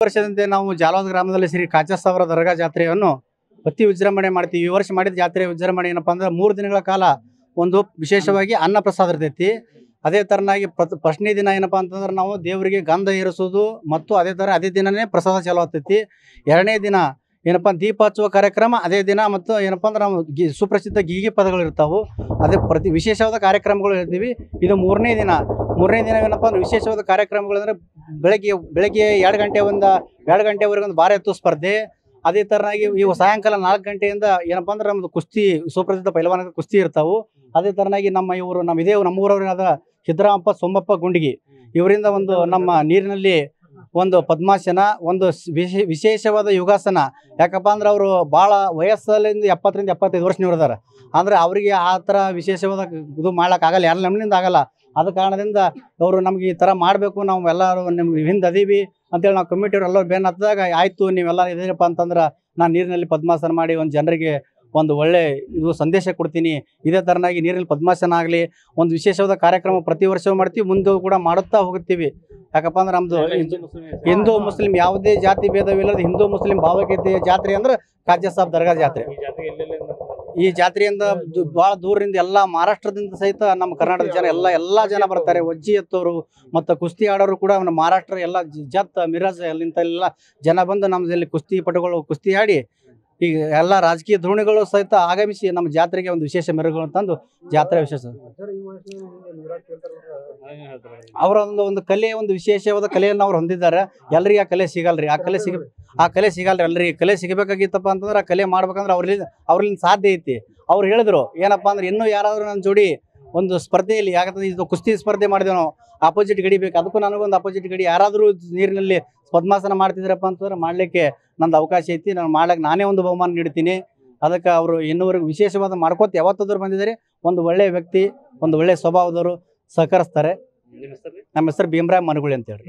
ವರ್ಷದಂತೆ ನಾವು ಜಾಲವಾದ ಗ್ರಾಮದಲ್ಲಿ ಶ್ರೀ ಕಾಚಸ್ಸಾವರ ದರ್ಗಾ ಜಾತ್ರೆಯನ್ನು ಅತಿ ವಿಜೃಂಭಣೆ ಮಾಡ್ತೀವಿ. ಈ ವರ್ಷ ಮಾಡಿದ ಜಾತ್ರೆ ವಿಜೃಂಭಣೆ ಏನಪ್ಪಾ ಅಂದ್ರೆ 3 ದಿನಗಳ ಕಾಲ ಒಂದು ವಿಶೇಷವಾಗಿ ಅನ್ನ ಪ್ರಸಾದ ಇರ್ತೈತಿ. ಅದೇ ತರನಾಗಿ ಫಸ್ಟ್ನೇ ದಿನ ಏನಪ್ಪಾ ಅಂತಂದ್ರೆ ನಾವು ದೇವರಿಗೆ ಗಂಧ ಏರಿಸೋದು ಮತ್ತು ಅದೇ ದಿನನೇ ಪ್ರಸಾದ ಚಾಲು ಆಗ್ತೈತಿ. 2ನೇ ದಿನ ಏನಪ್ಪಾ ದೀಪ ಹಚ್ಚುವ ಕಾರ್ಯಕ್ರಮ ಅದೇ ದಿನ ಮತ್ತು ಏನಪ್ಪಾ ಅಂದ್ರೆ ನಾವು ಸುಪ್ರಸಿದ್ಧ ಗೀಗಿ ಪದಗಳು ಇರ್ತಾವು. ಅದೇ ವಿಶೇಷವಾದ ಕಾರ್ಯಕ್ರಮಗಳು ಹೇಳ್ತೀವಿ. ಇದು 3ನೇ ದಿನ ಏನಪ್ಪಾ ಅಂದ್ರೆ ವಿಶೇಷವಾದ ಕಾರ್ಯಕ್ರಮಗಳು ಅಂದ್ರೆ ಬೆಳಗ್ಗೆ 2 ಗಂಟೆವರೆಗೆ ಒಂದು ಭಾರ ಎತ್ತು ಸ್ಪರ್ಧೆ. ಅದೇ ತರನಾಗಿ ಇವು ಸಾಯಂಕಾಲ 4 ಗಂಟೆಯಿಂದ ಏನಪ್ಪಾ ಅಂದ್ರೆ ನಮ್ದು ಕುಸ್ತಿ ಸುಪ್ರಸಿದ್ಧ ಪೈಲವಾನ ಕುಸ್ತಿ ಇರ್ತಾವು. ಅದೇ ತರನಾಗಿ ನಮ್ಮೂರವರಾದ ಸಿದ್ದರಾಮಪ್ಪ ಸೋಮಪ್ಪ ಗುಂಡಿಗಿ ಇವರಿಂದ ಒಂದು ನಮ್ಮ ನೀರಿನಲ್ಲಿ ಒಂದು ಪದ್ಮಾಸನ, ಒಂದು ವಿಶೇಷವಾದ ಯೋಗಾಸನ. ಯಾಕಪ್ಪ ಅಂದ್ರೆ ಅವರು ಭಾಳ ವಯಸ್ಸಲ್ಲಿಂದ 70ರಿಂದ 75 ವರ್ಷನವ್ರು ಇದಾರೆ. ಅಂದ್ರೆ ಅವರಿಗೆ ಆ ಥರ ವಿಶೇಷವಾದ ಇದು ಮಾಡ್ಲಿಕ್ಕಾಗಲ್ಲ, ಯಾರು ನಮ್ಮಿಂದ ಆಗಲ್ಲ. ಆದ ಕಾರಣದಿಂದ ಅವರು ನಮ್ಗೆ ಈ ಥರ ಮಾಡಬೇಕು, ನಾವು ಎಲ್ಲರೂ ನಿಮ್ಗೆ ಹಿಂದೆ ಅದೀವಿ ಅಂತೇಳಿ ನಾವು ಕಮಿಟಿಯವ್ರು ಎಲ್ಲರೂ ಬೇನ್ ಹತ್ತಿದಾಗ ಆಯಿತು ನೀವೆಲ್ಲ ಇದ್ದೀರಪ್ಪ ಅಂತಂದ್ರೆ ನಾನು ನೀರಿನಲ್ಲಿ ಪದ್ಮಾಸನ ಮಾಡಿ ಒಂದು ಜನರಿಗೆ ಒಂದು ಒಳ್ಳೆ ಇದು ಸಂದೇಶ ಕೊಡ್ತೀನಿ. ಇದೇ ಥರನಾಗಿ ನೀರಿನಲ್ಲಿ ಪದ್ಮಾಸನ ಆಗಲಿ ಒಂದು ವಿಶೇಷವಾದ ಕಾರ್ಯಕ್ರಮ ಪ್ರತಿ ವರ್ಷವೂ ಮಾಡ್ತೀವಿ, ಮುಂದೆ ಕೂಡ ಮಾಡುತ್ತಾ ಹೋಗ್ತೀವಿ. ಯಾಕಪ್ಪ ಅಂದ್ರೆ ನಮ್ಮದು ಹಿಂದೂ ಮುಸ್ಲಿಂ ಯಾವುದೇ ಜಾತಿ ಭೇದವಿಲ್ಲದ ಹಿಂದೂ ಮುಸ್ಲಿಂ ಭಾವೈಕ್ಯತೆಯ ಜಾತ್ರೆ ಅಂದ್ರೆ ಕಾಚಸ್ಸಾಬ್ ದರ್ಗಾ ಜಾತ್ರೆ. ಈ ಜಾತ್ರೆಯಿಂದ ಭಾಳ ದೂರದಿಂದ ಎಲ್ಲ ಮಹಾರಾಷ್ಟ್ರದಿಂದ ಸಹಿತ ನಮ್ಮ ಕರ್ನಾಟಕದ ಜನ ಎಲ್ಲ ಜನ ಬರ್ತಾರೆ. ಒಜ್ಜಿ ಎತ್ತೋರು ಮತ್ತು ಕುಸ್ತಿ ಆಡೋರು ಕೂಡ ನಮ್ಮ ಮಹಾರಾಷ್ಟ್ರ ಎಲ್ಲ ಜತ್ ಮಿರಾಜ್ ಅಲ್ಲಿಂದ ಎಲ್ಲ ಜನ ಬಂದು ನಮ್ಮದಲ್ಲಿ ಕುಸ್ತಿ ಪಟುಗಳು ಕುಸ್ತಿ ಆಡಿ ಈಗ ಎಲ್ಲ ರಾಜಕೀಯ ಧೋರಣೆಗಳು ಸಹಿತ ಆಗಮಿಸಿ ನಮ್ಮ ಜಾತ್ರೆಗೆ ಒಂದು ವಿಶೇಷ ಮೆರುಗುಗಳು ತಂದು ಜಾತ್ರೆ ವಿಶೇಷ ಅವರ ಒಂದು ಕಲೆ, ಒಂದು ವಿಶೇಷವಾದ ಕಲೆಯನ್ನು ಅವ್ರು ಹೊಂದಿದ್ದಾರೆ. ಎಲ್ರಿಗೆ ಆ ಕಲೆ ಸಿಗಲ್ರಿ. ಆ ಕಲೆ ಸಿಗಲ್ರಿ ಎಲ್ರಿಗೆ. ಕಲೆ ಸಿಗಬೇಕಾಗಿತ್ತಪ್ಪ ಅಂತಂದ್ರೆ ಆ ಕಲೆ ಮಾಡ್ಬೇಕಂದ್ರೆ ಅವ್ರಿಂದ ಸಾಧ್ಯ ಐತಿ. ಅವ್ರು ಹೇಳಿದ್ರು ಏನಪ್ಪಾ ಅಂದ್ರೆ ಇನ್ನೂ ಯಾರಾದ್ರೂ ನನ್ನ ಜೋಡಿ ಒಂದು ಸ್ಪರ್ಧೆಯಲ್ಲಿ ಯಾಕಂದ್ರೆ ಇದು ಕುಸ್ತಿ ಸ್ಪರ್ಧೆ ಮಾಡಿದೆವು ನಾವು, ಅಪೋಸಿಟ್ ಗಡಿ ಬೇಕು, ಅದಕ್ಕೂ ನನಗೊಂದು ಅಪೋಸಿಟ್ ಗಡಿ ಯಾರಾದರೂ ನೀರಿನಲ್ಲಿ ಪದ್ಮಾಸನ ಮಾಡ್ತಿದ್ರಪ್ಪ ಅಂತಂದ್ರೆ ಮಾಡಲಿಕ್ಕೆ ನಂದು ಅವಕಾಶ ಐತಿ, ನಾನು ಮಾಡ್ಲಿಕ್ಕೆ ನಾನೇ ಒಂದು ಬಹುಮಾನ ನೀಡ್ತೀನಿ. ಅದಕ್ಕೆ ಅವರು ಇನ್ನೂವರೆಗೂ ವಿಶೇಷವಾದ ಮಾಡ್ಕೋತ ಯಾವತ್ತಾದ್ರೂ ಬಂದಿದ್ದಾರೆ. ಒಂದು ಒಳ್ಳೆಯ ವ್ಯಕ್ತಿ, ಒಂದು ಒಳ್ಳೆಯ ಸ್ವಭಾವದವರು ಸಹಕರಿಸ್ತಾರೆ. ನಮ್ಮ ಹೆಸರು ಭೀಮರಾಯ ಮನಗುಳಿ ಅಂತ ಹೇಳಿ.